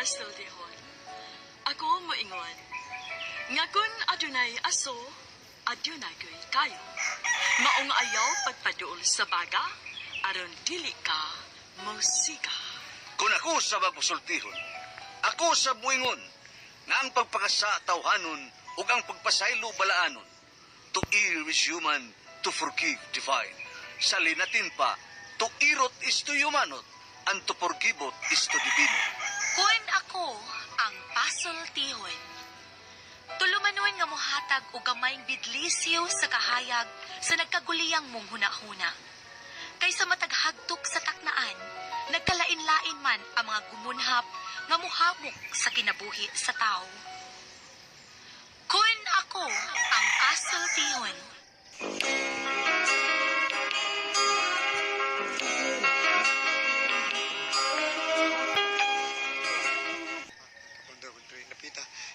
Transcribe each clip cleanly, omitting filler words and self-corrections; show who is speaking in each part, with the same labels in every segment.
Speaker 1: pasultihon. Ako moingon. Nga kun adunay aso, adunay ko'y kayo. Maong ayaw pagpaduol sa baga, aron dili ka musika.
Speaker 2: Kung ako sa mapusultihon, ako sa buingon, nga ang pagpakasa tawhanon ug ang pagpasaylo balaanon. To err is human, to forgive divine. Sa linatin pa, to irot is to humanot, and to forgivot is to divino.
Speaker 3: Kun ako ang pasultihon. Tulumanon nga mohatag og gamayng bidlisyo sa kahayag sa nagkaguliyang mong hunahuna. Kaysa mataghagtok sa taknaan, nagkalain-lain man ang mga gumunhap nga muhamok sa kinabuhi sa tao. Kun ako ang pasultihon.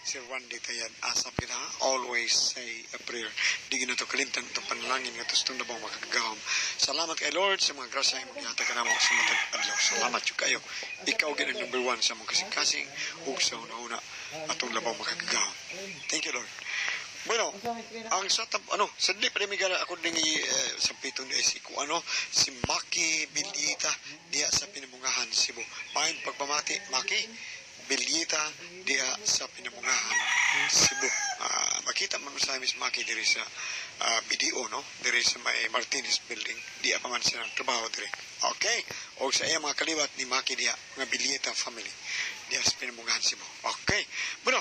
Speaker 4: Sir Juan de Tayad, asap kita, always say a prayer. Di gina to kalimtan itong panalangin nga tustong na bang makagagahom. Salamat kay Lord sa mga grasya yung magyata ka naman sa matag adlaw. Salamat yung kayo. Ikaw gina number 1 sa mga kasing-kasing ug sa una-una atong labang makagagahom. Thank you, Lord. Bueno, ang satap, sadli pa rin ako din sa pitong di si si Maki Bilyita diya sa Pinamungahan, Cebu. Pahin pagpamati, Maki Bilyita diya sa Pinamungahan, Cebu. Makita man sa Miss Maki diri sa BDO, no? Diri sa may Martinez Building. Diya pa man siya ng trabaho diri. Okay? O sa iya mga kaliwat ni Maki diya, mga Bilyita family. Diya sa Pinamungahan, Cebu. Okay. Bueno,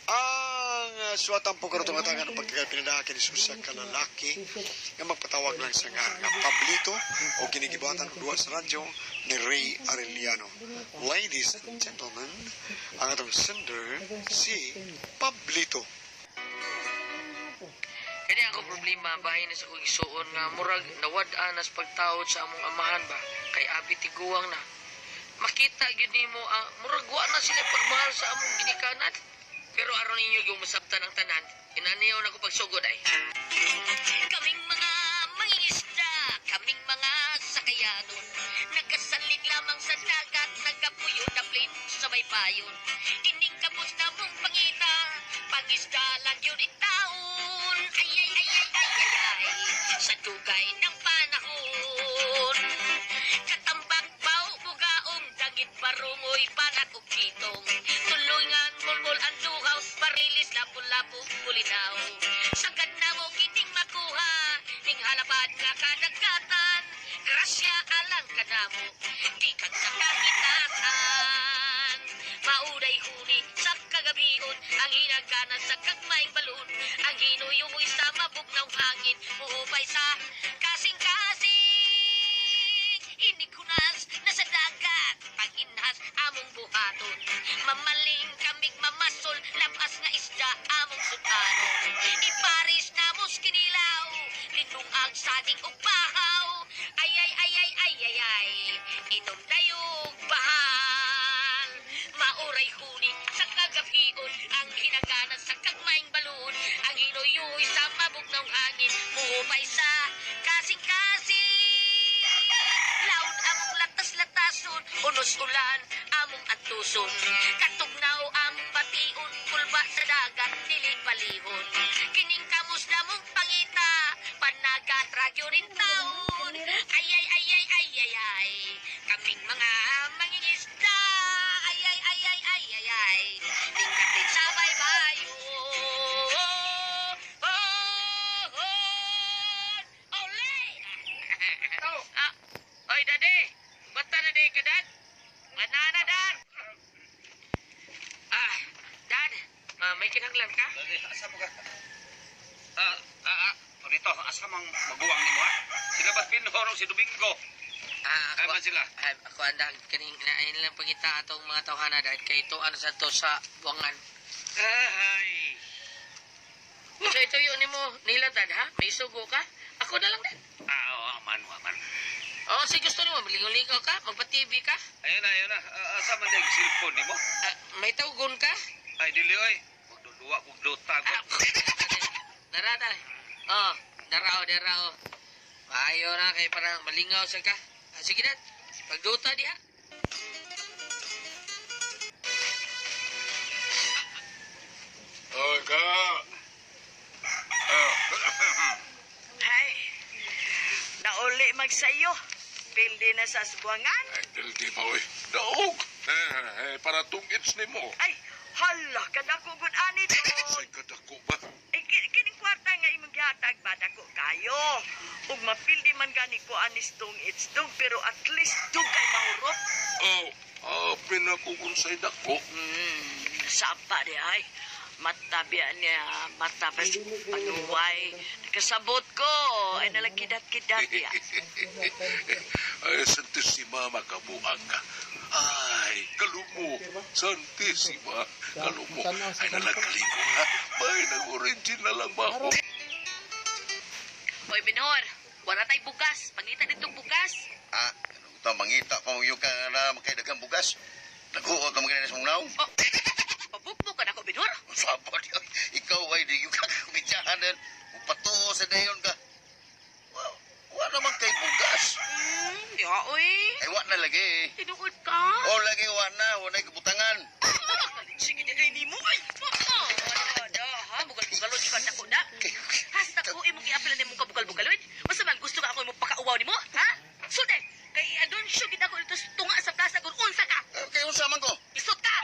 Speaker 4: ang suwatang po karutong atangan ng pagkakapinadakin ni Susa kalalaki nga magpatawag lang sa nga Pablito o ginigibatan ng duwa sa radyo ni Ray Arellano. Ladies and gentlemen, ang atong sender si Pablito.
Speaker 5: Kani ako problema bahin na sa kong isuon nga murag nawad-an as pagtawad sa among amahan ba kay abi tiguwang na. Makita gyud nimo murag wa na sila pagmahal sa among ginikanan. Pero aron ninyo yung masabtan ng tanan, inaniyaw na ko pagsugod ay. Kaming mga mangingisda, kaming mga sakayanon, nagkasalig lamang sa dagat, nagkapuyo na plane sa may payon. Kining kapos na mong pangita, pangisda lang yun itaon. Ay, ay, ay, ay, ay, ay, ay, sa dugay ng panahon. Katambak baw, bugaong, dagit parungoy, panak o kitong. Tulungan, mulmul ang duhaw, parilis, lapu-lapu, kulinaw. Sagad na mo kining makuha, ning halapan nga kadagatan. Grasya alang ka na mo, di kang sa kakitasan. Mauday huni sa kagabion, ang hinagkanan sa kagmayng balon. Ang hinuyungoy sa mabugnaw hangin, muhupay sa kasing-kasing. Inikunas na sa dagat, pag-inhas among buhaton. Mamaling kamig mamasol, lapas nga isda among sutanon. Iparis na mos kinilaw, linong ang saging o bahaw. Ay, ay, ay, ay, ay, ay, ay, inom dayog bahal. Mauray huni sa kagabion, ang hinaganan sa kagmayng balon. Ang hinuyoy sa mabugnaw hangin, muhupay sa kasing-kasing. Laon among latas-latason, unos-ulan among atuson. Katugnaw among bation, kulba sa dagat, dili-palihon. Kining kamus na mong pangita, panagat ragyo rin taon. Ay, ay, ay, ay, ay, ay, ay, kaming mga mangingisda. Ay, ay, ay, ay, ay, ay, ay, tingkatin sa baybayon. Oy, Dade! Bata na day ka, Dad? Manana, Dad! Dad, may kinanglan ka?
Speaker 2: Lagi, asa mo ka? Rito, asa mang maguwang ni mo, ha? Sila ba't pinhorong si Domingo? Ay man sila?
Speaker 5: Ako anda, kaning nain lang pagkita atong mga tawhana, Dad, kay ito ano sa to sa buwangan.
Speaker 2: Ay!
Speaker 5: Ito yun ni mo nila, Dad, ha? May sugo ka? Ako na lang, Dad.
Speaker 2: Oo, aman.
Speaker 5: Oo, sige, gusto mo, malingaw-lingaw ka, magpa-TV ka.
Speaker 2: Ayun na. Asa man yung cellphone ni mo?
Speaker 5: May tawgon ka?
Speaker 2: Ay, dili, oy. Magduduwa, magdutagot.
Speaker 5: Narada. Oh, darao. Maayo na kay parang malingaw sa ka. Sige, Dad. Pagduta diha.
Speaker 1: magsayo. Pildi na sa subuangan.
Speaker 6: Ay, pildi pa, oy. Daog. Para tungits ni mo.
Speaker 1: Ay, hala, kadako gud ani to.
Speaker 6: Say kadako ba?
Speaker 1: Ay, kining kwarta nga imong gihatag ba dako kayo. Ug mapildi man gani ko anis tong it's dong, pero at least dugay mahurot.
Speaker 6: Oh, pinakukunsay dako.
Speaker 1: Sapa di ay. Matabian niya, matabas panuway. Kasabot ko, ay nalagidat-gidat ya.
Speaker 6: Ay, Santissima, makabuang ka. Ay, kalumo. Santissima, kalumo. Ay, nalagkalimo, ha? Bay, nag-original lang ba ako?
Speaker 3: Hoy, Binor, wala tay bugas. Pangita ditong bugas.
Speaker 2: Ito, mangita pa mo yung ka na makaidagang bugas. Nagkuha ka magkaidagang sa mungnaw.
Speaker 3: Oh, pabukbuk ka na ko, Binor.
Speaker 2: Sabot yun. Ikaw ay di yung kakabidyahan din. Upatuho sa dayon ka. Wa naman kay bugas.
Speaker 3: Ya, oy.
Speaker 2: Ay, wa na lagi.
Speaker 3: Tinuod ka.
Speaker 2: O lagi, wa na. Wa na kabutangan.
Speaker 3: Sige na kayo ni mo, ay. Ha, bugal-bugalon, di ka na ko na. Hasta ko, imong i-appeal na mong kabugal-bugalon. Basta man, gusto ka ako imong pakauwaw ni mo, ha? Sulte, kay adon siya gid ako dito tunga sa plaza kung unsa ka.
Speaker 2: Kaya usaman ko.
Speaker 3: Isot ka.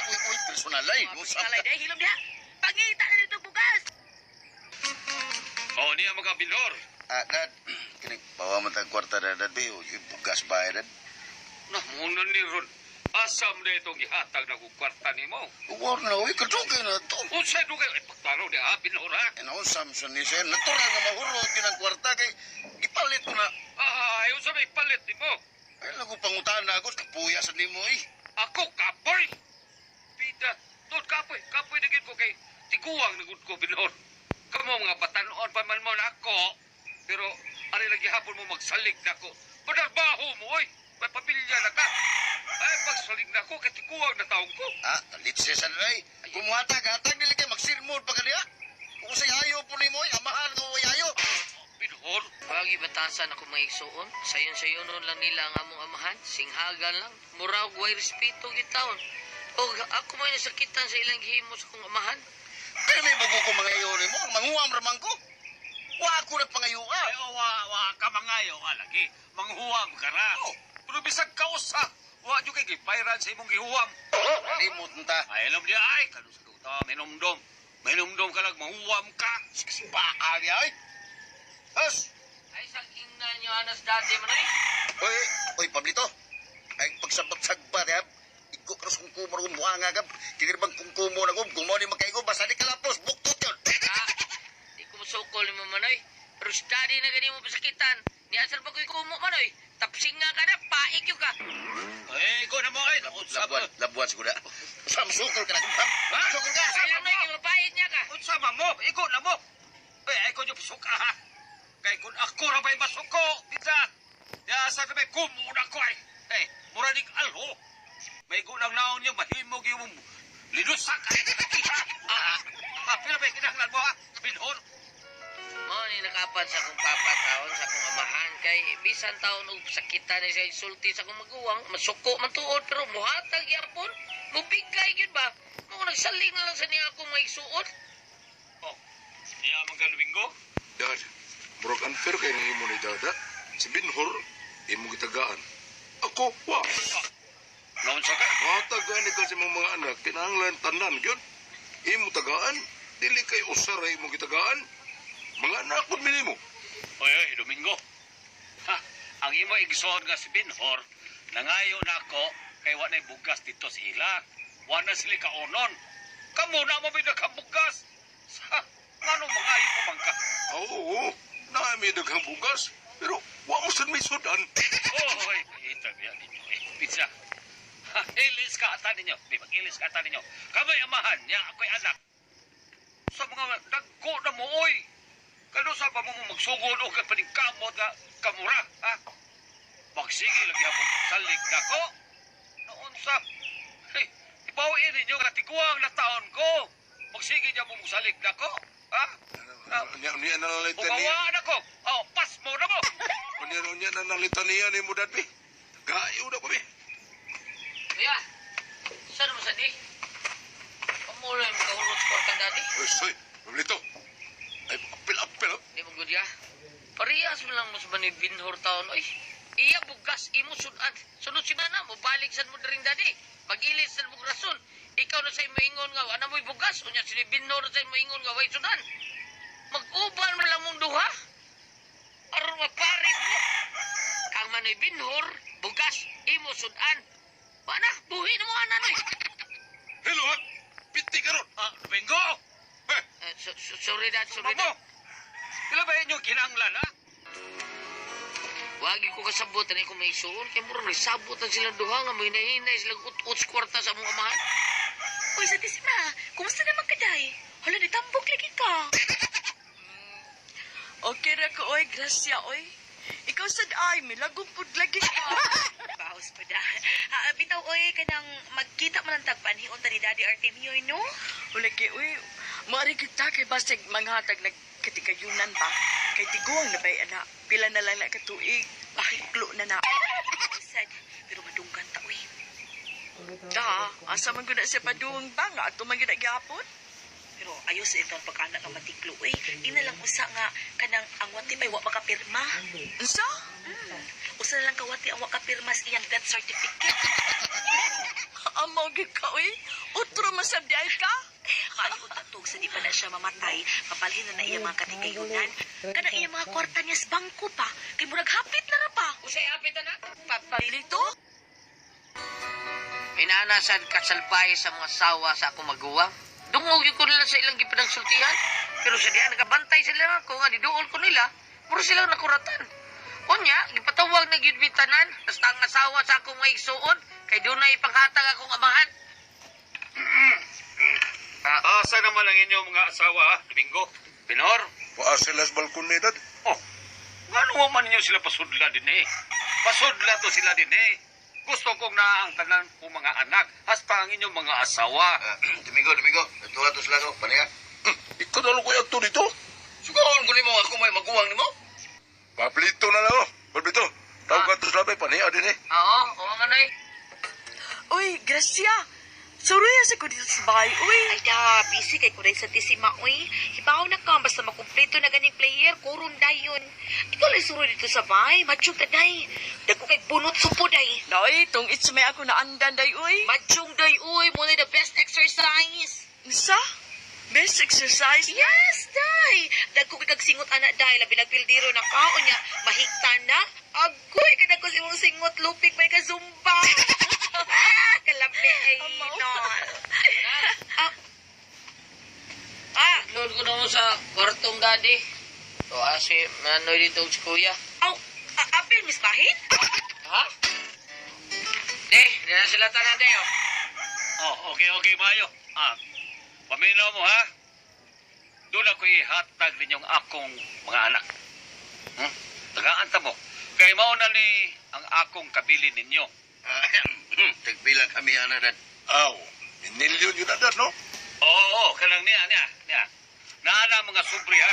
Speaker 2: Uy, personal ay.
Speaker 3: Kalay dahil hilom diha. Pangita na dito bugas.
Speaker 6: Oh, niya mga Binor.
Speaker 2: Dad. Kinig, bawa man tag kwarta na, Dad. Yung bugas ba, Dad?
Speaker 6: Nah, muna ni Ron. Asam na itong ihatag na kong kwarta ni mo.
Speaker 2: War na, uy. Kadugay na ito.
Speaker 6: Usay dugay, ay pagtalo ni Binor, ha?
Speaker 2: Ano, Samson ni Sen. Natural nga mahurot yun ang kwarta kay gipalit ko na.
Speaker 6: Ay, usay may palit ni mo.
Speaker 2: Ay, nagupangutan na ako. Kapuyasan ni mo, eh.
Speaker 6: Ako, kapoy! Pida, doon kapoy. Kapoy na gid ko kay tiguang na gud ko, Binor. Kamu mga batanon pa man mo na ako. Pero, ari lagi hapon mo magsalig na ako. Padarbaho mo, oy. May pamilya na ka. Ay, pagsalig na ako, kay tiguang na taong ko.
Speaker 2: Talit siya sa nanay. Kumuhatag nila kayo magsirmon pa kaniya. Kung sa'y hayo po ni mo, amahan ko ay hayo.
Speaker 6: Binor,
Speaker 5: Pagi batasan ako mga igsuon. Sayon-sayonon lang nila ang among amahan. Singhagan lang. Murag way respeto gitaon. O ako may nasakitan sa ilang himos kong amahan.
Speaker 2: Pero may bago ko mga iyo ni mo. Manguwam raman ko. Wa ako nagpangayo ka.
Speaker 7: Ay, wa ka mangayo ka lagi. Manghuwam ka ra. Pero bisag ka usa. Wa nyo kay gipayran sa imong gihuwam.
Speaker 2: Kalimut nta.
Speaker 7: Ay, alam niya, ay, kanong sa duta, minumdom. Minumdom ka lang, manghuwam ka.
Speaker 2: Baal ya, ay. Hus!
Speaker 5: Ay, saking na nyo anas dati man ay.
Speaker 2: Oy, Pablito. Ay, pagsabot-sagba, ha? Iko ka kung kumar kung buhanga ka. Kiniribang kung kumo na kung mo ni magkaigo. Basta di kalapos. Buktot yun.
Speaker 5: Di ko masukol ni mo man ay. Pero study na ganyan mo pasakitan. Niasal pa ko'y kumo man ay. Tapsing nga ka na, paik yung ka.
Speaker 7: Ay, ko na mo, ay.
Speaker 2: Labuan siguro. Sukol ka na. Sukol ka.
Speaker 5: Alam na yung mapait niya ka.
Speaker 7: Unsama mo, iko na mo. Ay, ko nyo pasuka, ha? Kay kung ako na ba'y masuko, pizza. Yasa na ba'y kumo na ko, ay. Ay, muranig alho. May gunang naon yung mahimog yung linusak, ay. Pero ba'y kinahanglan mo, ha? Binhor.
Speaker 5: Mo ni nakapan sa akong papataon sa akong amahan kay bisan taon og sakitan ni sa insulti sa akong maguwang masuko man tuod pero muhatag yapon mubigay gyud ba mo nagsaling na lang sa niya akong maigsuot.
Speaker 7: Oh, niya man ka Domingo?
Speaker 6: Dad, murag unfair kayo ng imo ni Dada. Si Binhor, imo gitagaan. Ako, wa.
Speaker 7: Naon sa ka?
Speaker 6: Matagaan ni kasi mong mga anak, kinahanglan tanan, yun. Imo tagaan, dili kay usara imo gitagaan. Mga anak po minimo.
Speaker 7: Oy, Domingo. Ha, ang imo igsoon nga si Binhor, nangayo na ako kay wa na'y bugas dito sa ila. Wa na sila kaunon. Kamu na mo binakabugas. Sa, ano mangayo ko man ka?
Speaker 6: Oo, naami daghang bugas. Pero wa mo sad may sudan.
Speaker 7: Oy, ito biya ninyo. Pizza. Ha, ilis ka ata ninyo. Di mag-ilis ka ata ninyo. Kamay amahan niya, ako'y anak. Sa mga dagko na mo, oy. Kano sa pa mo magsugod o paningkamot nga kamura, ha? Magsige lagi akong salig na ko. Noon sa... Hey, ibawin ninyo nga tiguang na taon ko. Magsige niya mo salig na ko, ha?
Speaker 6: Niya nalalitan niya.
Speaker 7: Bumawaan ako. Oh, pas mo na mo.
Speaker 6: Niya nalalitan niya ni mo, Dad, pi. Gayo na pa, pi.
Speaker 5: Kuya, saan mo sa di? Pamula yung kahulot ko kang dati.
Speaker 6: Soy, Pablito. Ay, apil.
Speaker 5: Di mo good ya? Parehas mo lang mo sa ni Binhor taon. Oy, iya bugas, imo sudan. Sunod si Mana mo, balik sa mo rin dadi. Mag-ilis sa mong rason. Ikaw na sa'yo maingon nga, ano mo'y bugas? Unya si Binhor na sa'yo maingon nga, way sudan. Mag-uban mo lang mong duha. Aron maparis mo. Kang manoy Binhor, bugas, imo sudan. Mana, buhi na mo anan eh.
Speaker 7: Hello, ha? Piti ka ron. Domingo!
Speaker 5: Sorry dad, sorry
Speaker 7: Mamo!
Speaker 5: dad.
Speaker 7: Pila ba inyo kinanglan, ha?
Speaker 5: Wagi ko kasabot na ko may suon. Kaya mura may sabot ang silang duha nga. May nahinay silang ut-ut sa kwarta sa mong amahan.
Speaker 3: Uy, sa tisima, kumusta naman ka, day? Hala, ditambok lagi ka.
Speaker 1: Okay ra ko, oy, Gracia, oy. Ikaw sad ay, milagumpod lagi ka.
Speaker 3: Bawas pa da. Bitaw, oy, kanang magkita man ang tagpanhion ta ni Daddy Artemio, no?
Speaker 1: Uli kay, uy, maari kita kay basig manghatag nagkatigayunan ba? Kay tiguang na ba'y anak. Pila na lang na katuig. Pakiklo na na.
Speaker 3: Sad, pero madunggan ta, uy.
Speaker 1: Asa man guna siya padung ba nga? Ato man guna gyapon?
Speaker 3: Pero ayos itong pagkana ng matiklo, uy. Ina lang usa nga, kanang ang wati pa'y wa makapirma.
Speaker 1: Unsa?
Speaker 3: Usa na lang kawati ang wa kapirma sa iyang death certificate.
Speaker 1: Amaw gid ka, uy. Utro masabdi ay ka?
Speaker 3: Maayo og tatog sa di pa na siya mamatay, papalhin na iyang mga katigayunan. Kanang iyang mga kwarta niya sa bangko pa, kay murag hapit na ra pa.
Speaker 5: Usay apit na.
Speaker 1: Papalito?
Speaker 5: Inanasan kasalpay sa mga sawa sa akong maguwang. Dungog yun ko nila sa ilang gipadang sultihan. Pero sa diyan, nakabantay sila ako nga, niduol ko nila. Muro silang nakuratan. Unya, gipatawag na gidbitanan. Basta ang asawa sa akong mga igsuon. Kay doon na ipanghatag akong amahan.
Speaker 7: Asa naman ang inyong mga asawa, ha? Domingo? Binhor?
Speaker 8: Waa sila sa balkonidad.
Speaker 7: Oh, gano'n man ninyo sila pasudla din eh. Pasudla to sila din eh. Gusto kong naang tanan kong mga anak, hasta ang inyong mga asawa.
Speaker 2: Domingo, natulad to sila no, paniya.
Speaker 8: Ikaw na lang ko yung dito.
Speaker 2: Sugawan ko nimo ako may maguwang nimo.
Speaker 8: Pablito na lang, oh. Pablito. Tawag ka to sa labay, paniya din eh.
Speaker 5: Oo nga na eh.
Speaker 1: Uy, Gracia. Suruya sa ko dito sa bahay, uy.
Speaker 3: Ay da, busy kay kuray sa tisima, uy. Hibaw na ka, basta makumpleto na ganing player, kurong dayon. Ikaw lang suro dito sa bahay, machong taday. Dagko kay bunot supo, day.
Speaker 1: Day, tong may ako naandan, day, uy.
Speaker 3: Machong day, uy, muna the best exercise.
Speaker 1: Unsa? Best exercise?
Speaker 3: Yes, day. Dagko kay kagsingot anak, day. Labi nagpildiro na ka, o niya, mahigta na. Agoy, kada ko si mong singot, lupig may kazumba. Kalabi ay non.
Speaker 5: Noon ko na mo sa kwartong daddy. So, asi, manoy dito si kuya.
Speaker 3: Aw, apil, Miss Bahit?
Speaker 5: Ha? Di na sila tanan dayo.
Speaker 7: Oh, okay, Mayo. Paminaw mo, ha? Doon ako ihatag ninyong akong mga anak. Tagaan ta mo. Kay mauna ni ang akong kabilin ninyo.
Speaker 2: Tagbilang kami anadan.
Speaker 8: Aw, minilyon yun na no?
Speaker 7: Oo, kanang niya. Naana mga subri, ha?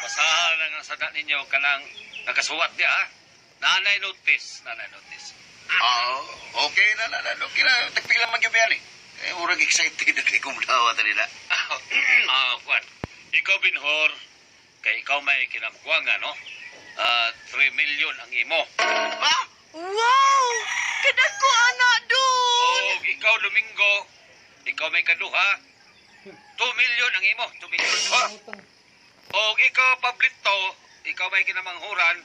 Speaker 7: Basahan na nga sada ninyo kanang nakasuwat niya, ha? Nanay notice.
Speaker 2: Okay na. Okay na. Tagbilang magyubihan eh. Urag excited na kay kumulawa ta nila.
Speaker 7: Kwan. Ikaw, Binhor, kay ikaw may kinamkuanga, no? 3 million ang imo.
Speaker 2: Ha?
Speaker 1: Wow! Kadako, anak, dun!
Speaker 7: O, ikaw, Domingo, ikaw may kaduha. 2 million ang imo. 2 million. Ha? O, ikaw, Pablito, ikaw may kinamanghuran.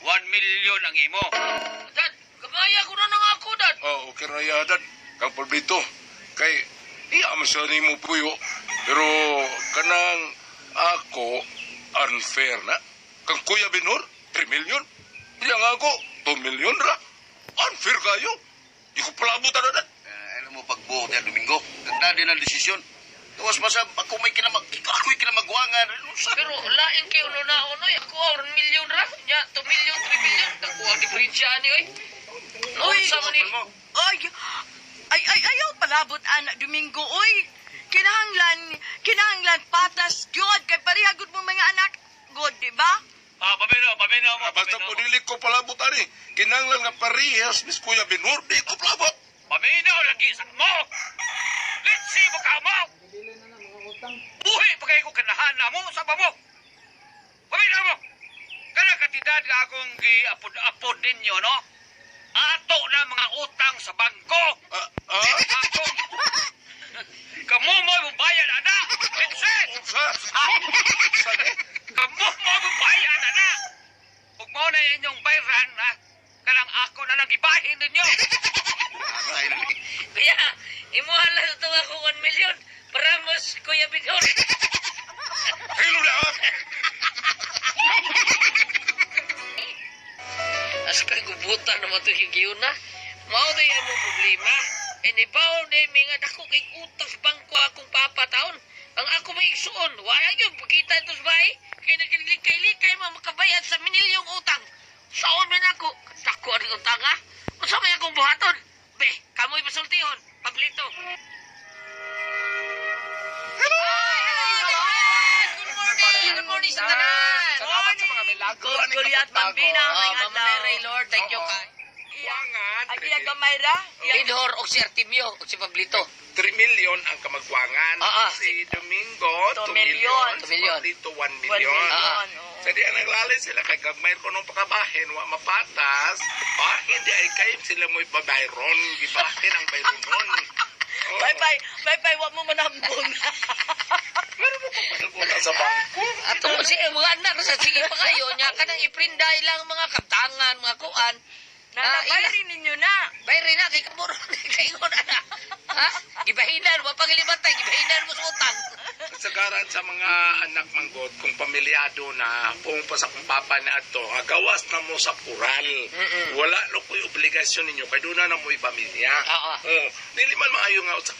Speaker 7: 1 million ang imo.
Speaker 5: Dad, kabaya ko na nga ako, Dad.
Speaker 8: Oh, okay na yadan. Kang Pablito. Kay, iya man sa nimo puyo. Pero, kanang ako, unfair na. Kang Kuya Binhor, 3 million. Iya nga ako, 2 million ra. Unfair kayo. Di ko palabutan na dan.
Speaker 2: Alam mo, pagbuot yan, Domingo. Nagdadi ng desisyon. Tawas masab, ako may ako'y kinamagwangan.
Speaker 5: Pero lain kayo no na unoy. Ako 1 million ra. Ya, 2 million, 3 million. Ako ang diferensya ni, oy.
Speaker 1: Uy,
Speaker 5: Sama ni.
Speaker 1: ayaw palabot, anak, Domingo, uy. Kinahanglan, patas, God, kay parihagod mo mga anak. God, di ba?
Speaker 7: Paminaw mo.
Speaker 8: Basta po dili ko palabot ani. Kinanglan nga parehas, Miss Kuya Binhor, di ko palabot.
Speaker 7: Paminaw lagi sa mo. Let's see mo ka mo. Buhi pa kayo ko kanahan na mo sa mo. Paminaw mo. na akong giapod-apod ninyo, no? Ato na mga utang sa bangko. Ako. Kamu mo bayad, ana. Vincent! Kamu mo bayad, ana. Huwag mo na inyong bayran, ha? Kanang ako na lang ibahin ninyo.
Speaker 5: Kaya, imuhan lang ito ako 1 million. Paramos, Kuya Bidor.
Speaker 8: Hilo na!
Speaker 5: As kay gubutan naman ito yung na. Mao na yan mo problema. Inibaw na yung mga dako kay utang sa bangko akong papataon. Ang ako may isuon. Wala yun. Pagkita ito sa bahay. Kaya naglikay-likay mo makabayad sa minilyong utang. Saon man ako. Dako ang utang ha. Masamay akong buhaton. Be, kamoy pasultihon. Pablito. Good morning sa tanan.
Speaker 6: Salamat sa mga milagro.
Speaker 1: Goliath Bambina, may
Speaker 5: Mama
Speaker 1: adlaw.
Speaker 5: Mary, Lord, thank you kay.
Speaker 6: Kuwangan.
Speaker 1: Ang iya gamay ra.
Speaker 5: Bidor o si Artemio o si Pablito.
Speaker 6: 3 million ang kamagwangan. Si Domingo, 2 million.
Speaker 5: 2 million.
Speaker 6: Dito 1
Speaker 1: 1
Speaker 6: million.
Speaker 1: million.
Speaker 6: Sa di ang naglalay sila kay gagmay ko nung pakabahin, wa mapatas. Hindi ay kayo sila mo'y babayron. Gibahin ang bayronon.
Speaker 1: Bye-bye, wag mo manambong.
Speaker 6: Meron mo pang panabunan sa bangko.
Speaker 5: Ato mo si mga anak sa sige pa kayo nya kanang iprinda ilang mga kaptangan, mga kuan.
Speaker 1: Nanabayrin ninyo na.
Speaker 5: Bayri na kay kamuro kay ko na. Ha? Gibahinan wa pangilibatay, gibahinan mo sa utang.
Speaker 6: Sagaran sa mga anak manggot, kung pamilyado na, pumunta sa kung papa na ato, gawas na mo sa pural. Wala no ko'y obligasyon ninyo, kaya doon na mo ipamilya. Dili man maayo nga sa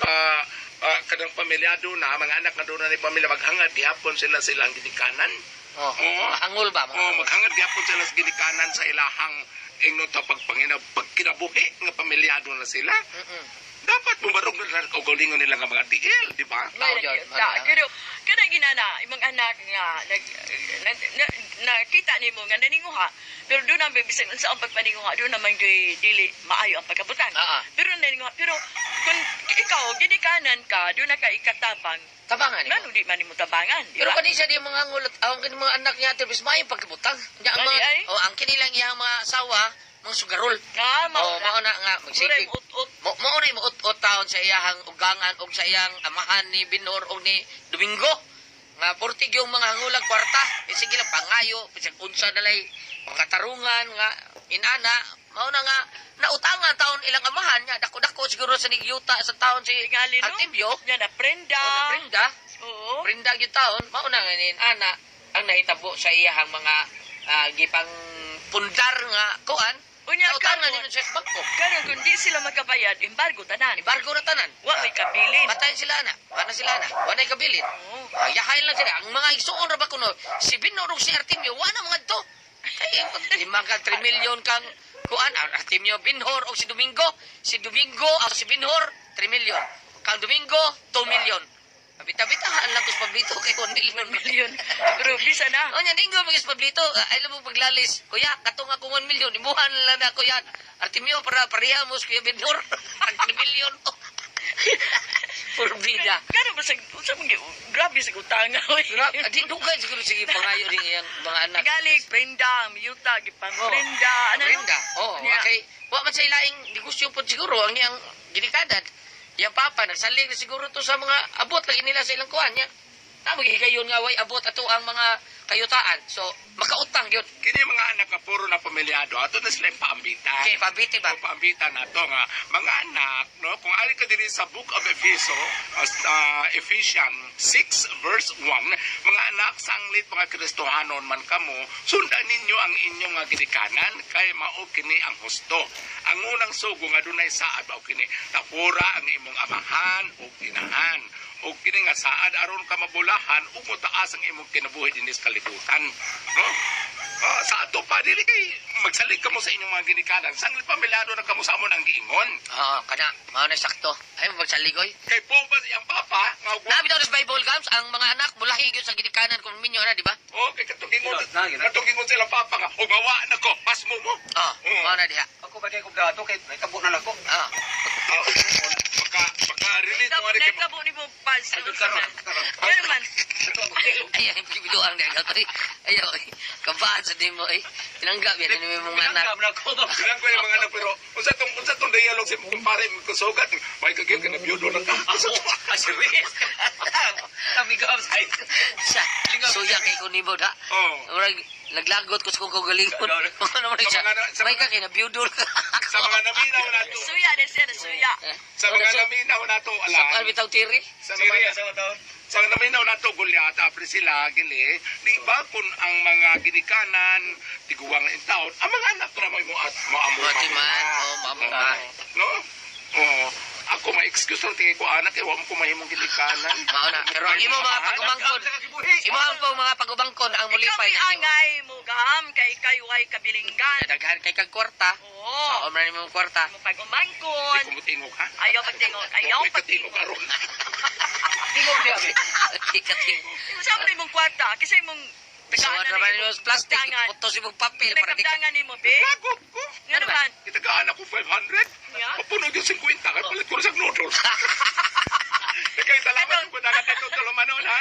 Speaker 6: kadang pamilyado na, mga anak na doon na ni pamilya, maghangad, gihapon sila silang ginikanan.
Speaker 5: Mahangol ba?
Speaker 6: Maghangad, gihapon sila sa ginikanan sa ilahang ingnon ta pagkinabuhi nga pamilyado na sila. Dapat bumarong na rin kaugalingon nila nga mga tiil, di ba?
Speaker 1: Pero kada ginana imong anak nga nakita nimo nga naninguha, pero doon ang bisag unsa ang pagpaninguha, doon naman dili maayo ang pagkabutang. Pero naninguha, pero kung ikaw ginikanan ka, doon na ka ikatabang.
Speaker 5: Tabangan.
Speaker 1: Ngano di man nimo tabangan?
Speaker 5: Pero kanisa di mga ngulot, ang kini mga anak niya terbis may pagkabutang. Nya ang mga ang kinilang iyang mga asawa, mga sugarol. Mao na nga magsige. Mao na mo ut taon sa iyang ugangan og sa iyang amahan ni Binor og ni Domingo. Nga portig yung mga hangulag kwarta. Sige lang pangayo, bisag unsa dalay pagkatarungan nga inana. Mao na nga nautangan taon ilang amahan niya. Dako-dako siguro sa nigyuta sa taon si Artemio.
Speaker 1: Nya na prenda. Oo.
Speaker 5: Prenda gyud taon. Mao na nga nin ana ang nahitabo sa iyang mga gipang pundar nga kuan.
Speaker 1: Unya
Speaker 5: nautangan nino sa bangko.
Speaker 1: Karon kun di sila magkabayad, embargo tanan.
Speaker 5: Embargo na tanan.
Speaker 1: Wa may kabilin.
Speaker 5: Patayin sila na. Wala sila na. Wala na kabilin. Yahain lang sila. Ang mga isuon ra ba kuno, si Binor ug si Artemio, wala mga to. Ay, 3 million kang kuan, Artemio, Binor o si Domingo. Si Domingo o si Binor, 3 million. Kang Domingo, 2 million. Bita-bitahan lang tos Pablito kay 1 million.
Speaker 1: Pero bisa na.
Speaker 5: O nya dinggo magis Pablito, ay mo paglalis. Kuya, katong ako 1 million, imuhan lang na kuya. Artemio para parehamos kuya Binor. Ang 3 million. Purbida.
Speaker 1: Kano ba sa grabe sa utanga oy.
Speaker 5: Di dugay siguro sige pangayo din iyang mga anak.
Speaker 1: Galig prenda, miyuta gipang prenda,
Speaker 5: Prenda. Okay. Wa man sa ilaing negosyo pod siguro ang iyang ginikadan. Yang papa nagsalig na siguro to sa mga abot lagi nila sa ilang kuan niya. Tama gigayon nga way abot ato ang mga kayutaan. So makautang gyud.
Speaker 6: Kini mga anak nga puro na pamilyado, ato na sila yung paambitan.
Speaker 5: Okay, pabiti ba?
Speaker 6: Paambitan nato nga mga anak, no, kung ali ka diri sa Book of Ephesians 6 verse 1, mga anak sanglit mga Kristohanon man kamo, sundan ninyo ang inyong nga ginikanan kay mao kini ang husto. Ang unang sugo nga dunay saad o kini tapura ang imong amahan o inahan. O kini nga saad aron ka mabulahan ug motaas ang imong kinabuhi dinis kalibutan, no? Sa ato pa dili kay magsalig kamo sa inyong mga ginikanan, sanglit pamilyado na kamo sa amon ang giingon.
Speaker 5: Kana mao na sakto. Ay mo magsaligoy.
Speaker 6: Kay po ba siyang papa nga
Speaker 5: Nabi daw sa Bible Gams ang mga anak mulahi gyud sa ginikanan kun minyo na, di ba?
Speaker 6: kay katungin sila papa nga ugawa na ko pasmo mo.
Speaker 5: Mao na diha.
Speaker 9: Ako ba kay kubrato kay may kabo na lang ko.
Speaker 6: Maka-relate mo rin kay
Speaker 1: Nagkabo ni mo pas.
Speaker 9: Karon.
Speaker 1: Yan man.
Speaker 5: Ay, bibiduang na gato. Ay, kabaan sa di mo eh. Tinanggap yan, ini mong anak.
Speaker 6: Tinanggap na ako.
Speaker 8: Bilang ko yung mga anak, pero unsa tong dialogue sa kumpare mo kusugat, may kagil ka na biyudo na ka.
Speaker 6: Serious. Kami ka upside.
Speaker 5: Siya, suya kay Kunibod ha.
Speaker 8: Oh.
Speaker 5: Murag, naglagot ko sa kong kagalingon. Ano naman siya? May ka kinabiyudol.
Speaker 8: Sa mga naminaw na to,
Speaker 1: Suya din siya, suya.
Speaker 8: sa mga naminaw na to,
Speaker 5: Sa
Speaker 8: alam.
Speaker 5: bitaw tiri?
Speaker 8: Sa mga naminaw na to, gulyata, apre sila, gili, di ba kung ang mga ginikanan, tiguwang in town, ang mga anak ko na mo amo.
Speaker 5: Mati man. Oh, mama.
Speaker 8: No? Oh, ako ma-excuse lang tingin ko anak, ewan ko mahimong ginikanan.
Speaker 5: Mao na. Pero ang imo mga pagubangkon. Imo ang po mga pagubangkon ang mulipay
Speaker 1: Ikaw angay mo gaham kay kayuay kabilinggan.
Speaker 5: Daghan kay kag kwarta.
Speaker 1: Oo.
Speaker 5: Sa omra nimo kwarta.
Speaker 1: Mo pag-umangkon.
Speaker 8: Di ko mutingog, ha?
Speaker 1: Ayaw pagtingog. Ayaw
Speaker 8: Huwag
Speaker 1: pagtingog.
Speaker 8: katingog aron.
Speaker 6: Tingog di abi.
Speaker 5: Ikating.
Speaker 1: Sabi na imong kwarta, kasi imong
Speaker 5: So, ano naman nimo plastic, putos imong papel para di ka.
Speaker 1: Pinagkabdangan ni mo, be.
Speaker 8: Lagop ko.
Speaker 1: Nga naman.
Speaker 8: Itagaan ako 500.
Speaker 1: Nga?
Speaker 8: Papunog yung 50. Kaya palit ko na sa noodles. Kaya salamat ko na natin ito tulumanon, ha?